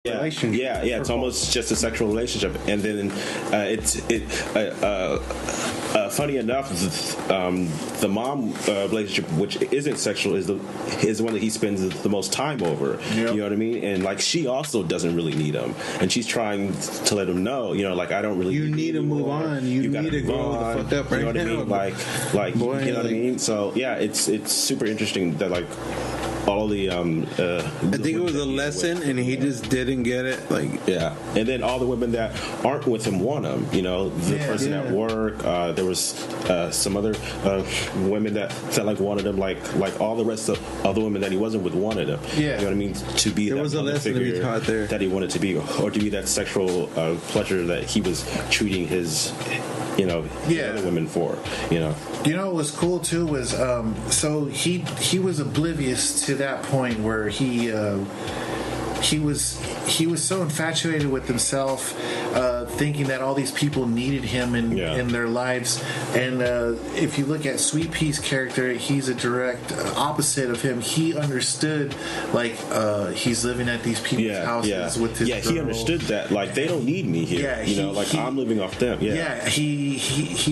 relationship. Yeah. It's almost just a sexual relationship, and then funny enough, the mom relationship, which isn't sexual, is the one that he spends the most time over. Yep. You know what I mean? And like, she also doesn't really need him, and she's trying to let him know, you know, like, I don't really. You need to move on. You need to grow the fuck up right now. You know what I mean? Like, boy, you know what I mean? So yeah, it's super interesting that like. All the I think it was a lesson, and he just didn't get it. Like, yeah, and then all the women that aren't with him want him. You know, the person at work. There was some other women that like wanted him. Like all the rest of the women that he wasn't with wanted him. Yeah, you know what I mean? To be there was a lesson to be taught there that he wanted to be, or to be that sexual pleasure that he was treating his. You know, other women for, you know. You know what was cool too was so he was oblivious to that point where he was so infatuated with himself, thinking that all these people needed him in their lives. And if you look at Sweet Pea's character, he's a direct opposite of him. He understood, like, he's living at these people's houses with his girl. He understood that, like, they don't need me here. Yeah, you know, like, I'm living off them. Yeah, he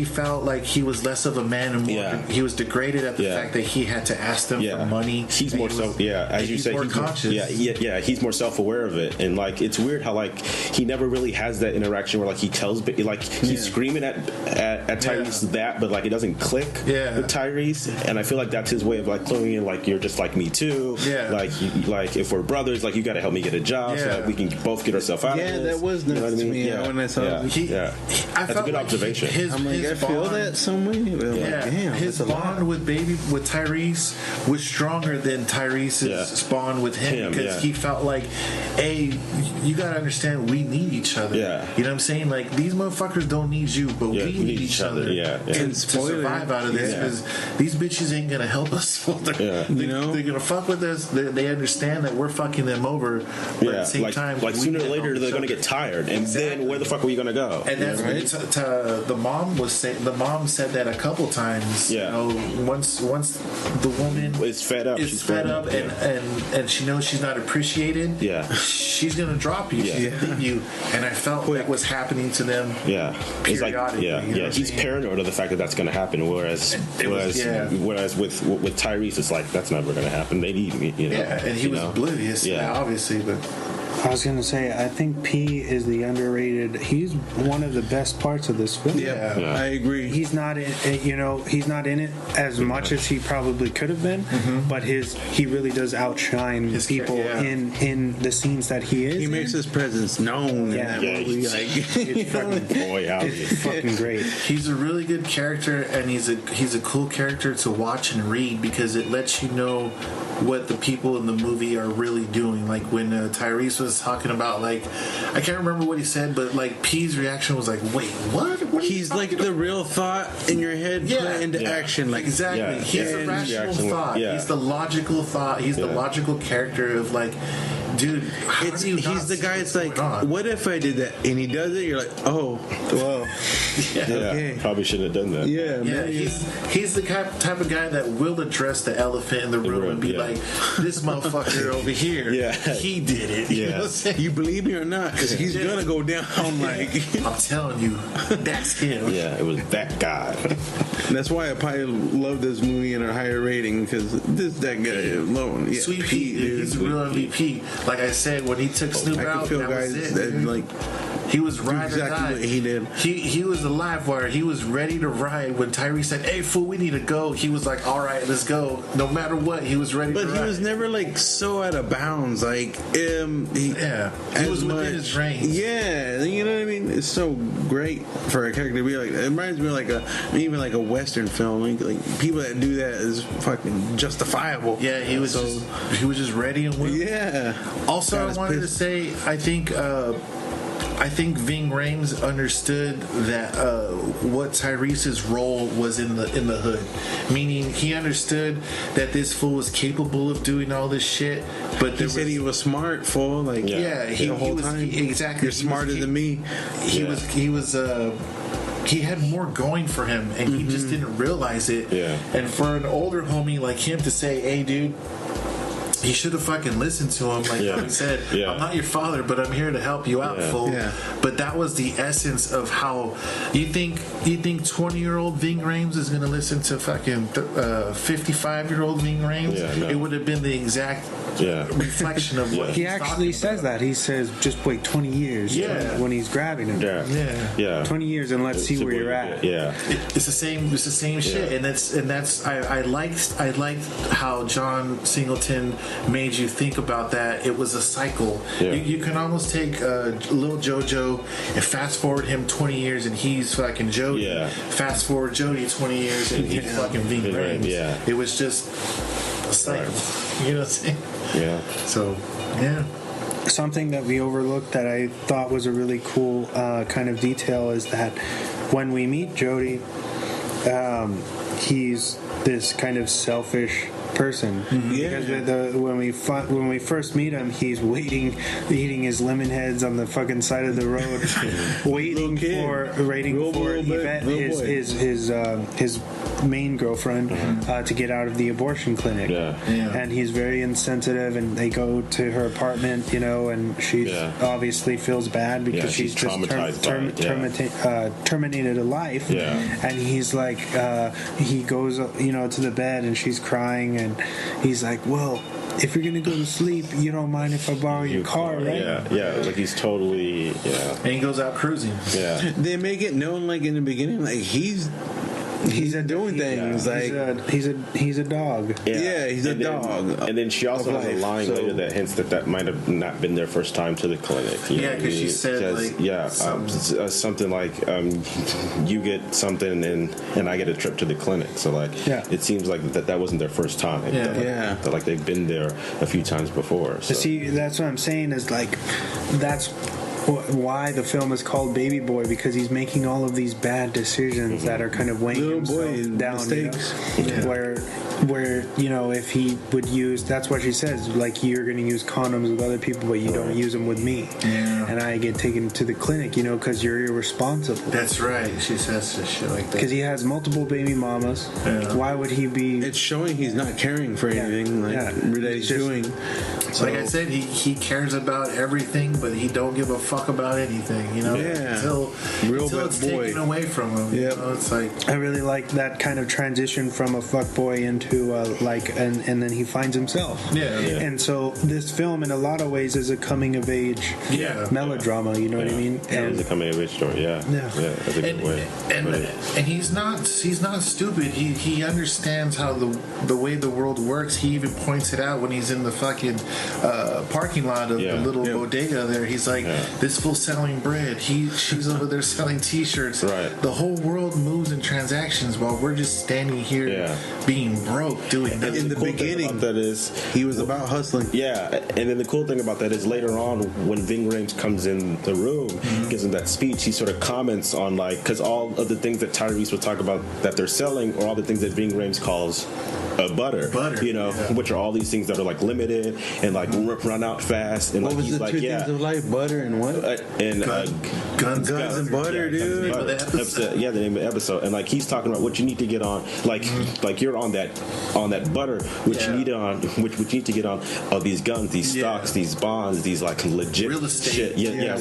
felt like he was less of a man and more. He was degraded at the fact that he had to ask them for money. He's more as you say, more conscious. He's more self-aware of it. And like, it's weird how like he never really has that interaction where like he tells, like he's screaming at Tyrese that, but like it doesn't click with Tyrese. And I feel like that's his way of like throwing in like, you're just like me too. Yeah. Like if we're brothers, like you got to help me get a job so that we can both get ourselves out of this. Yeah, that was nice to me when I saw it. That's a good observation. I'm like, I feel that some way. Damn, his bond with Tyrese was stronger than Tyrese's bond with him, because he felt like, hey, you gotta understand, we need each other. Yeah. You know what I'm saying? Like, these motherfuckers don't need you, but we need each other. To survive out of this, because these bitches ain't gonna help us. They're gonna fuck with us. They understand that we're fucking them over, but at the same time, like sooner or later they're gonna get tired, and then where the fuck are we gonna go? And that's what the mom was saying. The mom said that a couple times. You know, once the woman is fed up, and she knows she's not appreciated. Yeah, she's gonna drop you. She's gonna leave you. And I felt that was happening to them. Yeah, it's like he's paranoid of the fact that that's gonna happen. Whereas with Tyrese, it's like, that's never gonna happen. They need me. You know? Yeah, and he was oblivious. Yeah, obviously, but. I was going to say, I think P is the underrated. He's one of the best parts of this film. Yeah. I agree. He's not in it as much as he probably could have been, but he really does outshine his people in the scenes that he is. He makes his presence known. It's fucking great. He's a really good character, and he's a cool character to watch and read, because it lets you know what the people in the movie are really doing. Like when Tyrese was talking about, like, I can't remember what he said, but like P's reaction was like, wait, what he's like the real thought in your head put into action. Like, exactly. He's a rational thought. He's the logical thought. He's the logical character of like, dude, he's the guy that's like, what if I did that? And he does it, you're like, oh, well. Okay. Probably shouldn't have done that. He's the type of guy that will address the elephant in the room and be like, this motherfucker over here, he did it. You know what I'm saying? You believe me or not? Because he's gonna go down like. I'm telling you, that's him. Yeah, it was that guy. That's why I probably love this movie and a higher rating, because that guy alone. Yeah, Sweet Pete, he's a real MVP. Like I said, when he took Snoop out, that was it. He was ride or die. What he did. He was a live wire. He was ready to ride. When Tyrese said, "Hey, fool, we need to go," he was like, "All right, let's go." No matter what, he was ready. But he was never like so out of bounds. Like, he was within his range. Yeah, you know what I mean. It's so great for a character to be like. It reminds me of like a Western film. Like people that do that is fucking justifiable. Yeah, he was just ready and willing. Yeah. Also, I wanted to say, I think Ving Rhames understood that what Tyrese's role was in the hood, meaning he understood that this fool was capable of doing all this shit. But he said he was smart, fool. Like the whole time. Exactly. You're smarter than me. He had more going for him, and he just didn't realize it. Yeah. And for an older homie like him to say, "Hey, dude, he should have fucking listened to him. Like he said, I'm not your father, but I'm here to help you out, fool. Yeah. But that was the essence of how you think 20-year-old Ving Rhames is going to listen to fucking 55-year-old Ving Rhames. It would have been the exact reflection of what he actually says. That he says, just wait 20 years when he's grabbing him. 20 years and let's see where you're at. It's the same shit. And that's I liked how John Singleton made you think about that. It was a cycle. You can almost take little JoJo and fast forward him 20 years and he's fucking Jody. Fast forward Jody 20 years and he's fucking Ving Rhames. It was just a cycle. You know what I'm saying? So, something that we overlooked that I thought was a really cool kind of detail is that when we meet Jody, he's this kind of selfish person. Because when we first meet him, he's eating his lemon heads on the fucking side of the road, waiting for Yvette, his main girlfriend, to get out of the abortion clinic. And he's very insensitive, and they go to her apartment, and she obviously feels bad because she's just terminated a life. And he's like, he goes, to the bed, and she's crying, and he's like, well, if you're gonna go to sleep, you don't mind if I borrow your car, right? Like he's totally and he goes out cruising. They make it known, like in the beginning, like he's doing things like he's a dog. He's a dog. And then she also has a line later that hints that might have not been their first time to the clinic. Because she said something like you get something and I get a trip to the clinic. So it seems like that wasn't their first time. That like they've been there a few times before. So. See, that's what I'm saying is like that's why the film is called Baby Boy, because he's making all of these bad decisions that are kind of weighing himself down. Where if he would use, that's what she says, like, you're going to use condoms with other people, but you don't use them with me, and I get taken to the clinic, because you're irresponsible. That's right. She says shit like that because he has multiple baby mamas. Why would he be? It's showing he's not caring for anything that he's doing. So, like I said, he cares about everything, but he don't give a fuck about anything, until it's taken away from him. It's like, I really like that kind of transition from a fuck boy into and then he finds himself. And so this film, in a lot of ways, is a coming of age melodrama. You know what I mean? And it's a coming of age story. That's a good way. And he's not stupid. He understands how the way the world works. He even points it out when he's in the fucking parking lot of the little bodega there. He's like, this fool's selling bread. She's over there selling T-shirts. The whole world moves in transactions while we're just standing here being broke, doing nothing. In the beginning, that is, he was about hustling. And then the cool thing about that is later on, when Ving Rhames comes in the room, gives him that speech, he sort of comments on because all of the things that Tyrese would talk about that they're selling are all the things that Ving Rhames calls butter, which are all these things that are like limited and like run out fast. And what like was he's the like, two things of life? Butter and what? Guns and butter, dude. The name of the episode. And like he's talking about what you need to get on, like you're on that butter, which you need which you need to get on these guns, these stocks, these bonds, these like legit real estate shit.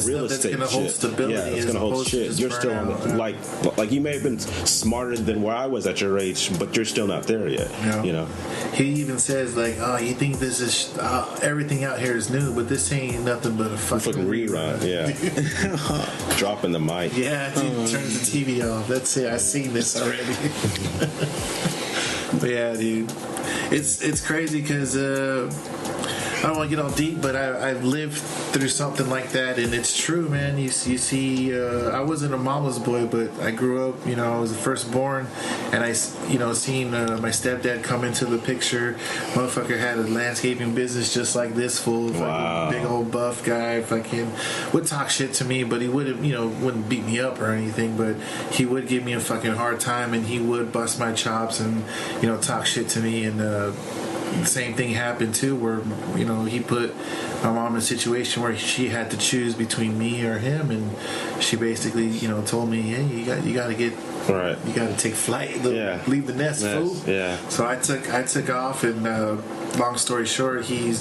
Real estate that's gonna hold stability. It's gonna hold shit. You're still on the, like you may have been smarter than where I was at your age, but you're still not there yet. He even says like, oh, you think this is everything out here is new, but this ain't nothing but a fucking rerun. Dropping the mic. Dude, turns the TV off. That's it. I've seen this already. But dude, it's crazy because I don't want to get all deep, but I've lived through something like that, and it's true, man. You see, I wasn't a mama's boy, but I grew up, I was the firstborn, and I seen my stepdad come into the picture. Motherfucker had a landscaping business just like this fool. Wow. Big old buff guy, fucking would talk shit to me, but he wouldn't beat me up or anything, but he would give me a fucking hard time, and he would bust my chops and, talk shit to me, and the same thing happened too, where he put my mom in a situation where she had to choose between me or him, and she basically told me, hey, you got to get you got to take flight, leave the nest, fool. So I took off, and long story short, he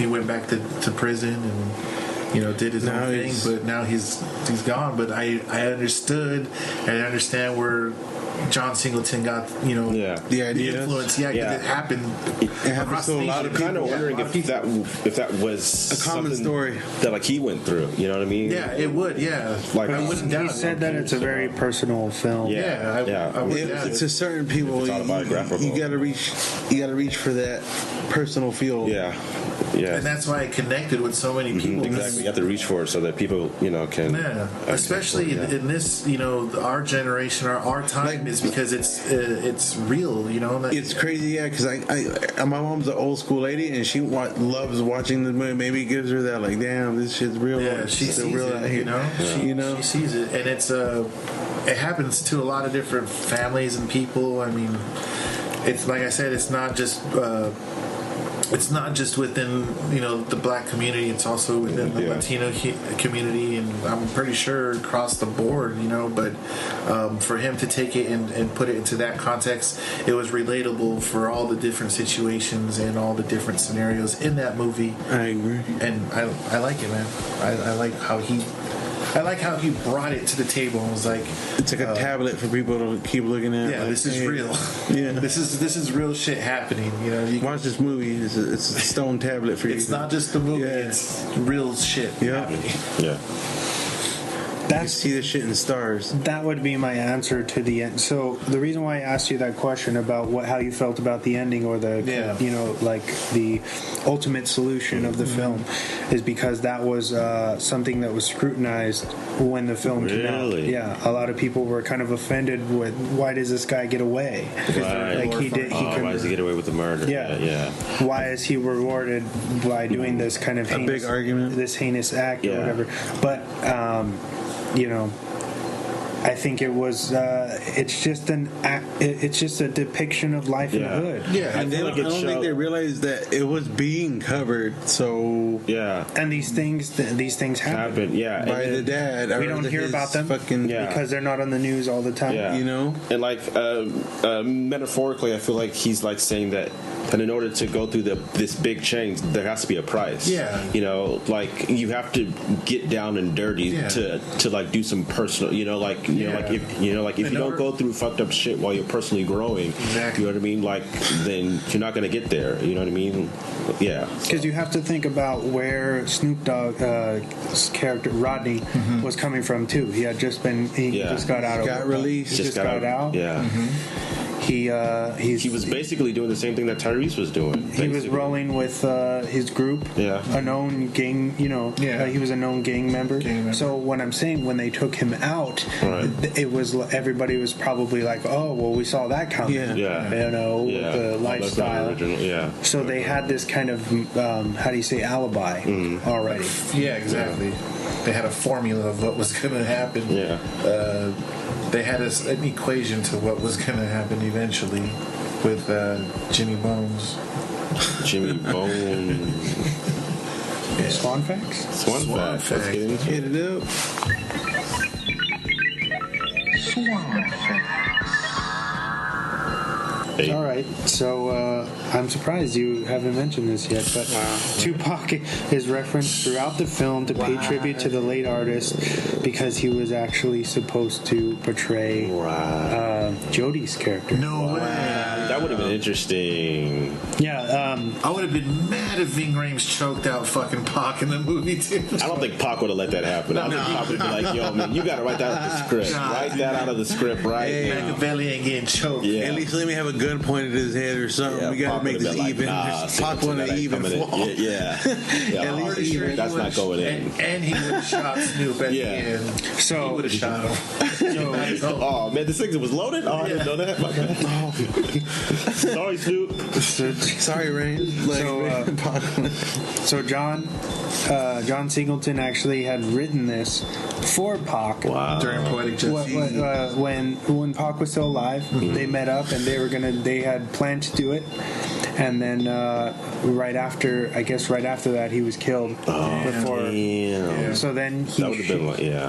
went back to prison and did his own thing. But now he's gone. But I understood and I understand where John Singleton got the idea, influence. Yeah, because it happened. It happened to a lot of people. Kind of wondering if that was a common story that like he went through. You know what I mean? Yeah, it would. Yeah, like I wouldn't doubt. He said that it's a very personal film. I would doubt it's to certain people. You got to reach. You got to reach for that personal feel. Yeah. And that's why I connected with so many people. Exactly, you have to reach for it so that people, can. Yeah, especially in this, our generation, our time is because it's real, It's crazy, because my mom's an old school lady and she loves watching the movie. Maybe it gives her that, like, damn, this shit's real. Yeah, she sees real it, out here. She sees it, and it happens to a lot of different families and people. I mean, it's like I said, it's not just. It's not just within the black community; it's also within the Latino community, and I'm pretty sure across the board. But for him to take it and put it into that context, it was relatable for all the different situations and all the different scenarios in that movie. I agree, and I like it, man. I like how he brought it to the table and was like, it's like a tablet for people to keep looking at. Yeah, this is real. Yeah, this is real shit happening. You watch this movie. It's a stone tablet for you. It's not just the movie. Yeah. It's real shit happening. Yeah. See the shit in stars. That would be my answer to the end. So the reason why I asked you that question about how you felt about the ending or the like the ultimate solution of the film is because that was something that was scrutinized when the film came out. Yeah, a lot of people were kind of offended with why does this guy get away? Right. Like why does he get away with the murder? Yeah. Why is he rewarded by doing this kind of big argument, this heinous act or whatever? But I think it was. It's just a depiction of life in the hood. Yeah, and I don't think they realized that it was being covered. So and these things happen. Yeah, by the dad. We don't hear about them because they're not on the news all the time. Yeah. And like metaphorically, I feel like he's like saying that. And in order to go through this big change, there has to be a price. Yeah. Like you have to get down and dirty to like do some personal. If you don't go through fucked up shit while you're personally growing, you know what I mean. Like then you're not gonna get there. You know what I mean? Yeah. Because you have to think about where Snoop Dogg's character Rodney was coming from too. He had just just got out. Got released. Just got out. Yeah. He was basically doing the same thing that Tyrese was doing. Basically. He was rolling with his group, a known gang. He was a known gang member. So when I'm saying when they took him out, it was everybody was probably like, oh well, we saw that coming. The lifestyle. So they had this kind of how do you say alibi already? Yeah, exactly. They had a formula of what was going to happen. They had an equation to what was going to happen eventually with Jimmy Bones. Jimmy Bones. Swan facts? Swan facts. Let's get into it. Hit it up. Swan facts. All right, so I'm surprised you haven't mentioned this yet, but Tupac is referenced throughout the film to pay tribute to the late artist because he was actually supposed to portray Jodie's character. No way. That would have been interesting. Yeah, I would have been mad if Ving Rhames choked out fucking Pac in the movie too. I don't think Pac would have let that happen. I think Pac would be like, "Yo, man, you got to write that out of the script. Write that out of the script right now." Machiavelli ain't getting choked. Yeah. At least let me have a gun pointed at his head or something. We got to make this even. Pac wanted to even fall. At least even. That's not going in. And he would have shot Snoop at the end. So he would have shot him. Oh man, the thing was loaded. Oh, I didn't know that. My bad. Sorry, Snoop. Sorry, Rain. So John Singleton actually had written this for Pac during Poetic Justice. When Pac was still alive, they met up and they had planned to do it, and then right after that he was killed. So then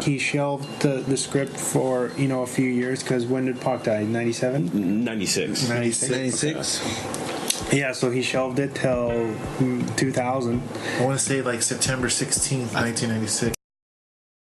he shelved the script for a few years because when did Pac die? 97? 96. Yeah, so he shelved it till 2000. I want to say like September 16th, 1996.